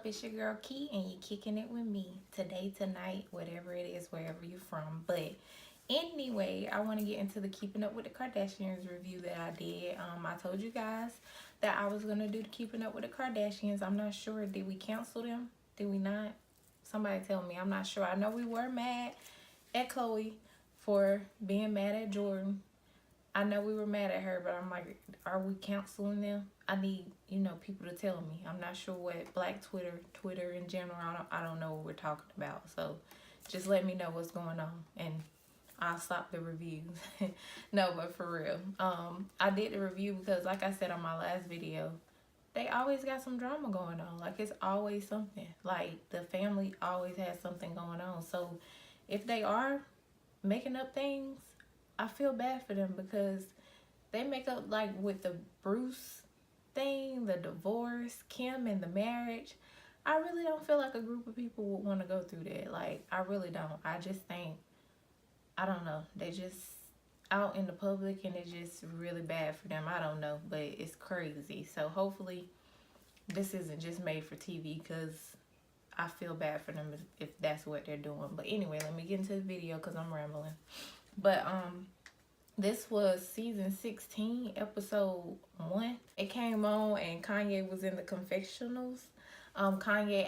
It's your girl Key, and you're kicking it with me today, tonight, whatever it is, wherever you're from. But anyway, I want to get into the Keeping Up with the Kardashians review that I did. I told you guys that I was gonna do the Keeping Up with the Kardashians. I'm not sure. Did we cancel them? Did we not? Somebody tell me. I'm not sure. I know we were mad at Khloe for being mad at Jordan. I know we were mad at her, but I'm like, are we canceling them? I need, people to tell me. I'm not sure what Black Twitter in general, I don't know what we're talking about. So just let me know what's going on and I'll stop the reviews. No, but for real. I did the review because like I said on my last video, they always got some drama going on. Like it's always something. Like the family always has something going on. So if they are making up things, I feel bad for them because they make up like with the Bruce thing, the divorce, Kim and the marriage. I really don't feel like a group of people would want to go through that. Like I really don't. I just think, I don't know, they just out in the public and it's just really bad for them. I don't know, but it's crazy. So hopefully this isn't just made for TV because I feel bad for them if that's what they're doing. But anyway, let me get into the video because I'm rambling. But this was season 16, episode 1. It came on and Kanye was in the confessionals. Kanye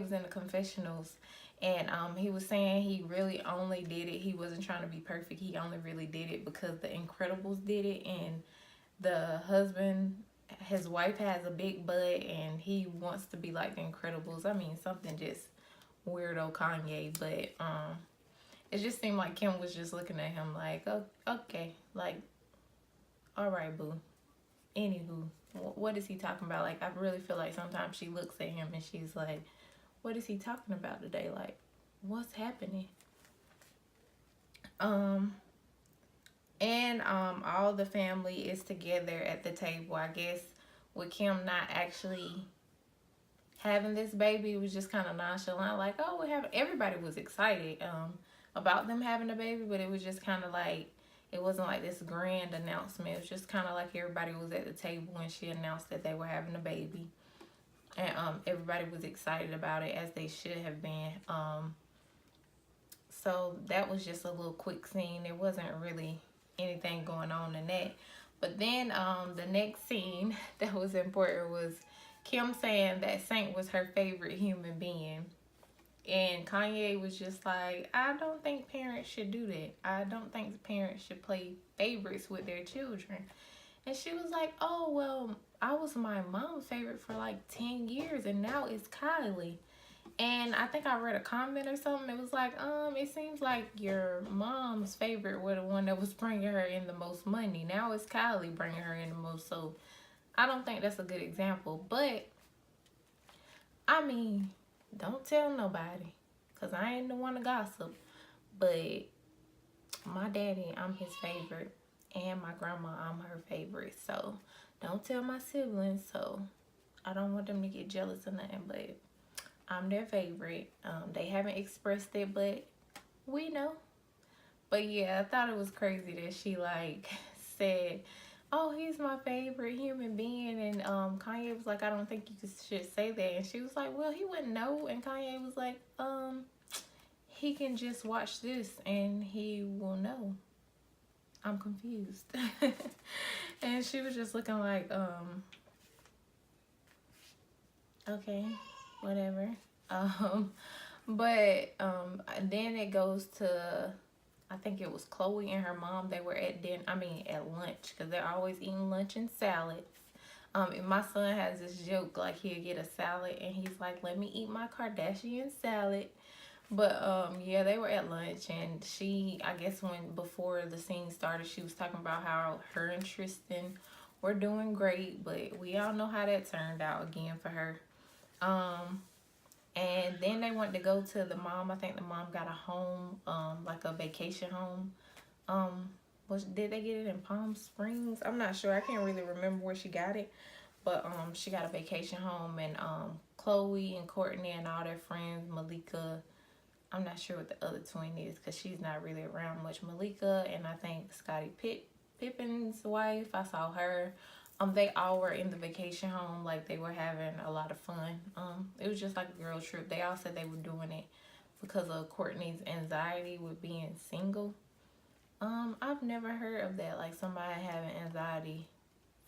was in the confessionals and he was saying he really only did it. He wasn't trying to be perfect. He only really did it because the Incredibles did it and the husband, his wife has a big butt and he wants to be like the Incredibles. I mean, something just weirdo Kanye, but it just seemed like Kim was just looking at him like, oh, okay, like, all right, boo. Anywho, what is he talking about? Like, I really feel like sometimes she looks at him and she's like, what is he talking about today? Like, what's happening? And all the family is together at the table. I guess with Kim not actually having this baby, it was just kind of nonchalant. Like, oh, we have. Everybody was excited about them having a baby, but it was just kind of like, it wasn't like this grand announcement. It was just kind of like everybody was at the table when she announced that they were having a baby. And everybody was excited about it, as they should have been. So that was just a little quick scene. There wasn't really anything going on in that. But then the next scene that was important was Kim saying that Saint was her favorite human being. And Kanye was just like, I don't think parents should do that. I don't think parents should play favorites with their children. And she was like, oh, well, I was my mom's favorite for like 10 years and now it's Kylie. And I think I read a comment or something. It was like, it seems like your mom's favorite was the one that was bringing her in the most money. Now it's Kylie bringing her in the most. So I don't think that's a good example. But, I mean, don't tell nobody, because I ain't the one to gossip. But my daddy, I'm his favorite. And my grandma, I'm her favorite. So don't tell my siblings. So I don't want them to get jealous or nothing. But I'm their favorite. They haven't expressed it, but we know. But yeah, I thought it was crazy that she like said, oh, he's my favorite human being. And Kanye was like, I don't think you should say that. And she was like, well, he wouldn't know. And Kanye was like, he can just watch this and he will know. I'm confused. And she was just looking like, okay, whatever. But then it goes to, I think it was Khloe and her mom. They were at at lunch, because they're always eating lunch and salads. And my son has this joke, like he'll get a salad and he's like, let me eat my Kardashian salad. But yeah, they were at lunch and she, I guess before the scene started, she was talking about how her and Tristan were doing great, but we all know how that turned out again for her. And then they went to go to the mom. I think the mom got a home, like a vacation home. Did they get it in Palm Springs? I'm not sure. I can't really remember where she got it. But she got a vacation home, and Khloe and Courtney and all their friends, Malika, I'm not sure what the other twin is because she's not really around much. Malika and I think Scottie Pippen's wife, I saw her. They all were in the vacation home, like they were having a lot of fun. It was just like a girl trip. They all said they were doing it because of Courtney's anxiety with being single. I've never heard of that, like somebody having anxiety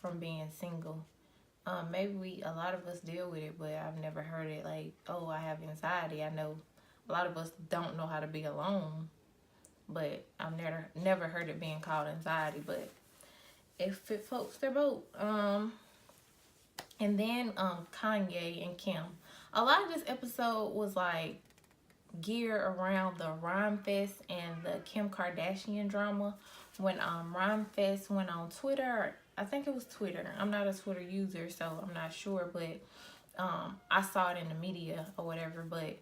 from being single. Maybe a lot of us deal with it, but I've never heard it like, oh, I have anxiety. I know a lot of us don't know how to be alone, but I've never heard it being called anxiety. But it fit folks their boat. And then Kanye and Kim. A lot of this episode was like geared around the Rhyme Fest and the Kim Kardashian drama. When Rhyme Fest went on Twitter, I think it was Twitter. I'm not a Twitter user, so I'm not sure, but I saw it in the media or whatever. But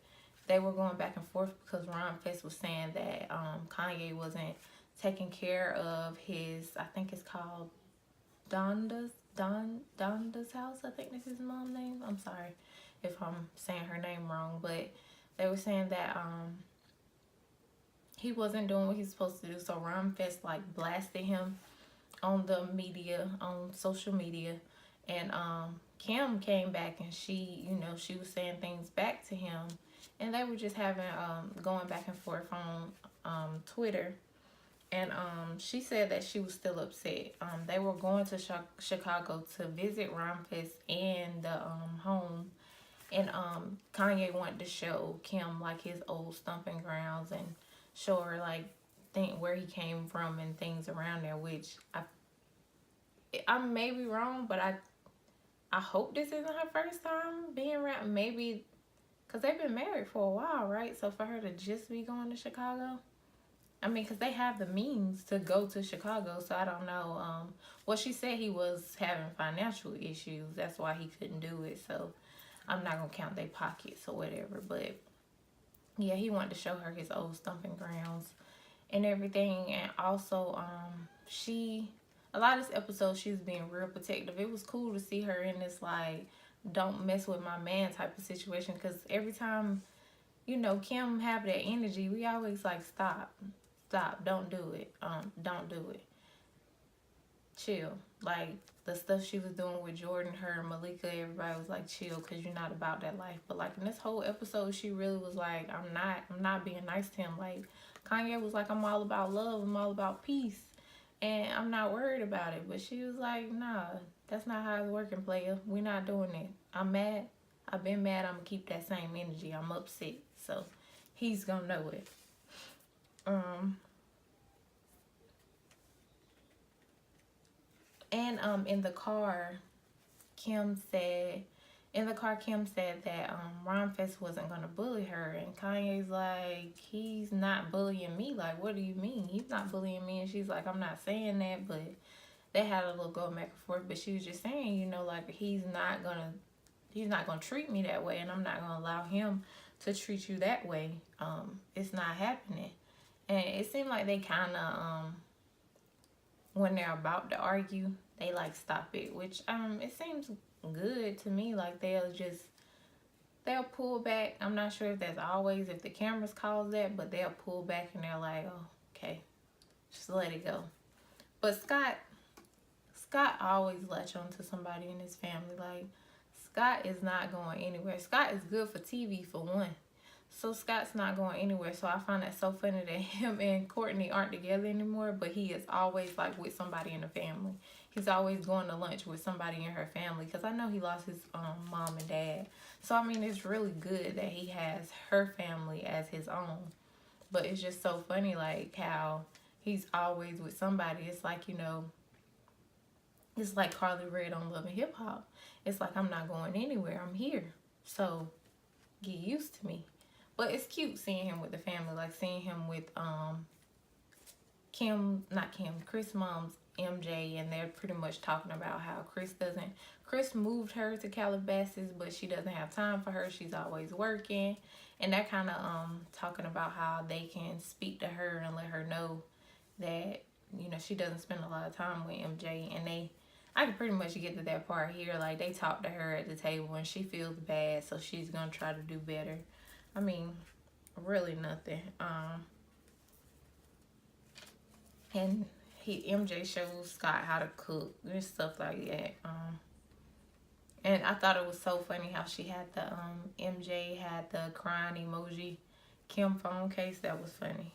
they were going back and forth because Rhyme Fest was saying that Kanye wasn't taking care of his, I think it's called Donda's house. I think that's his mom's name. I'm sorry if I'm saying her name wrong, but they were saying that he wasn't doing what he's supposed to do. So Rhyme Fest like blasted him on the media, on social media, and Kim came back and she, she was saying things back to him, and they were just having going back and forth on Twitter. And she said that she was still upset. They were going to Chicago to visit Rhyme Fest and the home. And Kanye wanted to show Kim like his old stomping grounds and show her like where he came from and things around there. Which I may be wrong, but I hope this isn't her first time being around. Maybe because they've been married for a while, right? So for her to just be going to Chicago. I mean, because they have the means to go to Chicago, so I don't know. Well, she said he was having financial issues. That's why he couldn't do it. So I'm not going to count their pockets or whatever. But, yeah, he wanted to show her his old stomping grounds and everything. And also, a lot of this episode, she was being real protective. It was cool to see her in this, like, don't mess with my man type of situation. Because every time, Kim have that energy, we always, like, stop, don't do it, don't do it, chill. Like the stuff she was doing with Jordan, her, Malika, everybody was like, chill, because you're not about that life. But like in this whole episode, she really was like, I'm not being nice to him. Like Kanye was like, I'm all about love, I'm all about peace, and I'm not worried about it. But she was like, nah, that's not how it's working, player. We're not doing it. I'm mad, I've been mad, I'm gonna keep that same energy. I'm upset, so he's gonna know it. And in the car, Kim said that Ron Fest wasn't gonna bully her, and Kanye's like, he's not bullying me. Like, what do you mean? He's not bullying me. And she's like, I'm not saying that, but they had a little go back and forth. But she was just saying, like he's not gonna treat me that way, and I'm not gonna allow him to treat you that way. It's not happening. And it seemed like they kind of when they're about to argue, they like stop it, which it seems good to me. Like they'll pull back. I'm not sure if that's always if the cameras cause that, but they'll pull back and they're like, oh, okay, just let it go. But Scott always latch on to somebody in his family. Like Scott is not going anywhere. Scott is good for TV for one. So Scott's not going anywhere. So I find that so funny that him and Courtney aren't together anymore, but he is always like with somebody in the family. He's always going to lunch with somebody in her family, because I know he lost his mom and dad. So I mean, it's really good that he has her family as his own. But it's just so funny, like how he's always with somebody. It's like, it's like Carly Red on Love and Hip Hop. It's like, I'm not going anywhere. I'm here. So get used to me. But it's cute seeing him with the family, like seeing him with Chris' mom's MJ, and they're pretty much talking about how Chris moved her to Calabasas, but she doesn't have time for her. She's always working. And they're kind of talking about how they can speak to her and let her know that, she doesn't spend a lot of time with MJ. And I can pretty much get to that part here. Like, they talk to her at the table and she feels bad, so she's going to try to do better. I mean, really nothing. And MJ shows Scott how to cook and stuff like that. And I thought it was so funny how she had the MJ had the crying emoji Kim phone case. That was funny.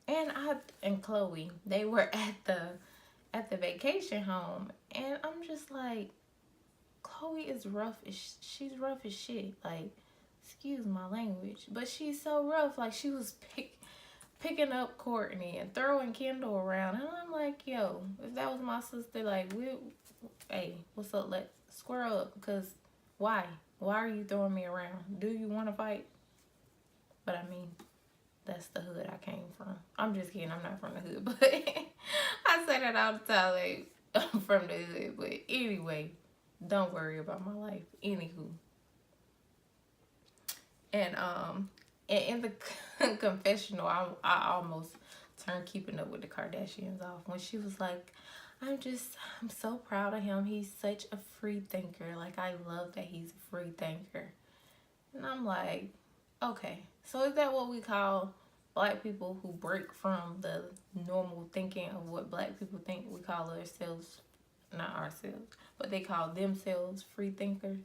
And Chloe, they were at the vacation home, and I'm just like, Chloe is rough. She's rough as shit. Like, excuse my language, but she's so rough. Like, she was picking up Courtney and throwing Kendall around, and I'm like, yo, if that was my sister, like, hey, what's up? Let's square up. Because why? Why are you throwing me around? Do you want to fight? But I mean, that's the hood I came from. I'm just kidding. I'm not from the hood, but I say that all the time. Like, I'm from the hood. But anyway, don't worry about my life. Anywho. And in the confessional, I almost turned Keeping Up with the Kardashians off when she was like, I'm so proud of him. He's such a free thinker. Like, I love that he's a free thinker. And I'm like, okay, so is that what we call black people who break from the normal thinking of what black people think? We call ourselves, not ourselves, but they call themselves free thinkers.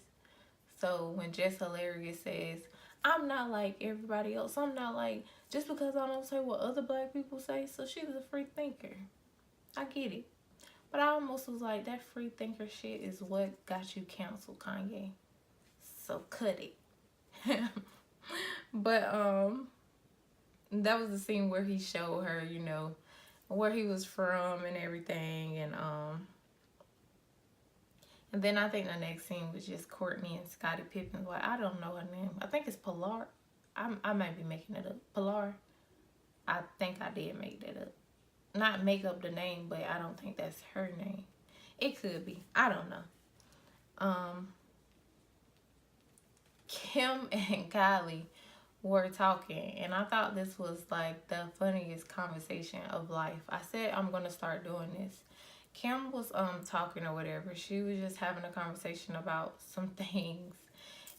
So when Jess Hilarious says, I'm not like everybody else, I'm not like, just because I don't say what other black people say, so she's a free thinker. I get it. But I almost was like, that free thinker shit is what got you canceled, Kanye. So cut it. But that was the scene where he showed her, you know, where he was from and everything, and then I think the next scene was just Courtney and Scottie Pippen's wife. I don't know her name. I think it's Pilar. I might be making it up. Pilar. I think I did make that up. Not make up the name, but I don't think that's her name. It could be. I don't know. Kim and Kylie were talking, and I thought this was like the funniest conversation of life. I said I'm gonna start doing this. Kim was talking or whatever. She was just having a conversation about some things,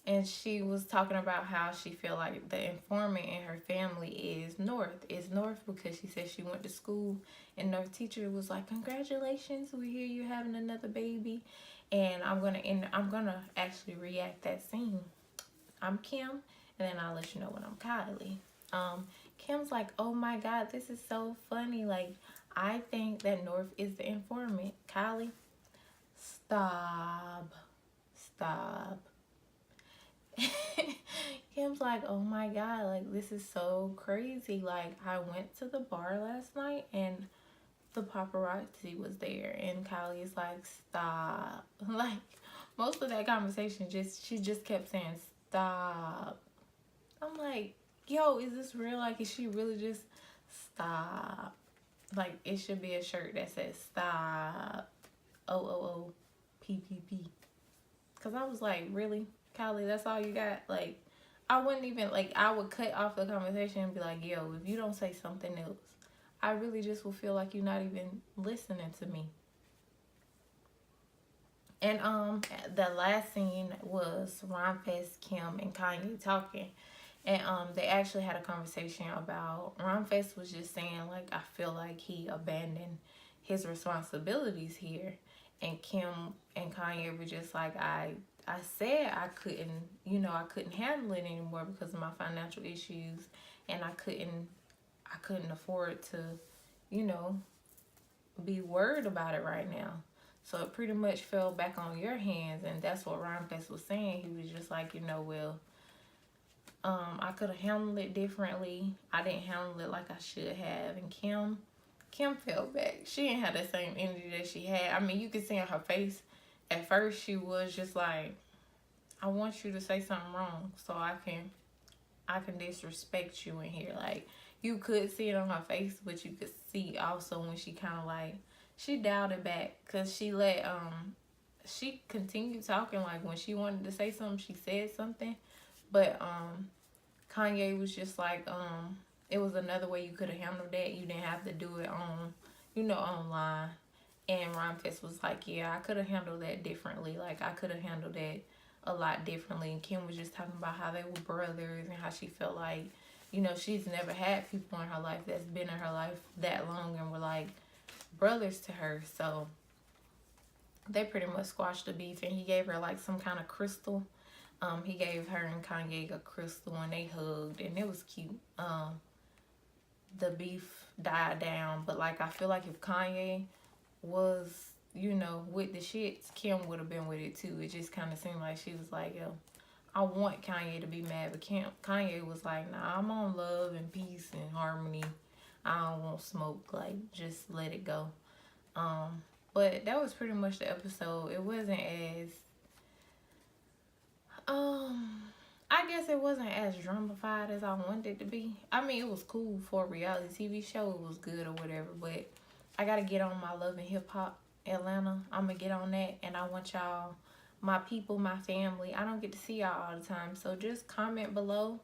and she was talking about how she feel like the informant in her family is North. Is North because she said she went to school, and North teacher was like, "Congratulations, we hear you're having another baby." And I'm gonna actually react that scene. I'm Kim, and then I'll let you know when I'm Kylie. Kim's like, oh my God, this is so funny. Like, I think that North is the informant. Kylie, stop. Kim's like, oh my God, like, this is so crazy. Like, I went to the bar last night and the paparazzi was there, and Kylie is like, stop. Like, most of that conversation, she just kept saying, stop. I'm like, yo, is this real? Like, is she really just stop? Like, it should be a shirt that says stop. OOOPPP. Because I was like, really, Kylie, that's all you got? Like, I wouldn't even, like, I would cut off the conversation and be like, yo, if you don't say something else, I really just will feel like you're not even listening to me. And the last scene was Ron Fest, Kim, and Kanye talking. And they actually had a conversation about, Ron Fest was just saying, like, I feel like he abandoned his responsibilities here. And Kim and Kanye were just like, I said I couldn't handle it anymore because of my financial issues, and I couldn't afford to, be worried about it right now. So it pretty much fell back on your hands, and that's what Ron Fest was saying. He was just like, well, I could have handled it differently. I didn't handle it like I should have. And Kim fell back. She didn't have the same energy that she had. I mean, you could see on her face, at first she was just like, I want you to say something wrong so I can disrespect you in here. Like, you could see it on her face, but you could see also when she kind of like, she dialed it back, because she continued talking. Like, when she wanted to say something, she said something. But Kanye was just like, it was another way you could have handled that. You didn't have to do it online. And Ron Fest was like, yeah, I could have handled that differently. Like, I could have handled that a lot differently. And Kim was just talking about how they were brothers and how she felt like, you know, she's never had people in her life that's been in her life that long and were like brothers to her. So they pretty much squashed the beef, and he gave her like some kind of crystal. He gave her and Kanye a crystal, and they hugged, and it was cute. The beef died down, but like I feel like if Kanye was, you know, with the shits, Kim would have been with it too. It just kind of seemed like she was like, yo, I want Kanye to be mad, but Kanye was like, nah, I'm on love and peace and harmony. I don't want smoke. Like, just let it go. But that was pretty much the episode. It wasn't as I guess it wasn't as dramified as I wanted it to be. I mean, it was cool for a reality TV show. It was good or whatever, but I gotta get on my Love and Hip Hop Atlanta. I'm gonna get on that, and I want y'all, my people, my family. I don't get to see y'all all the time, so just comment below.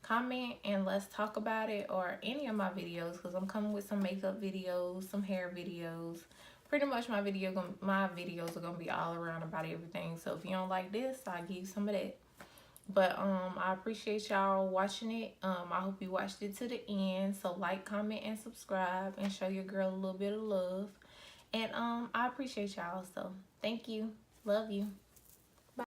Comment and let's talk about it, or any of my videos, because I'm coming with some makeup videos, some hair videos. Pretty much my videos are gonna be all around about everything. So if you don't like this, I'll give you some of that. But I appreciate y'all watching it. I hope you watched it to the end. So like, comment, and subscribe, and show your girl a little bit of love. And I appreciate y'all. So thank you. Love you.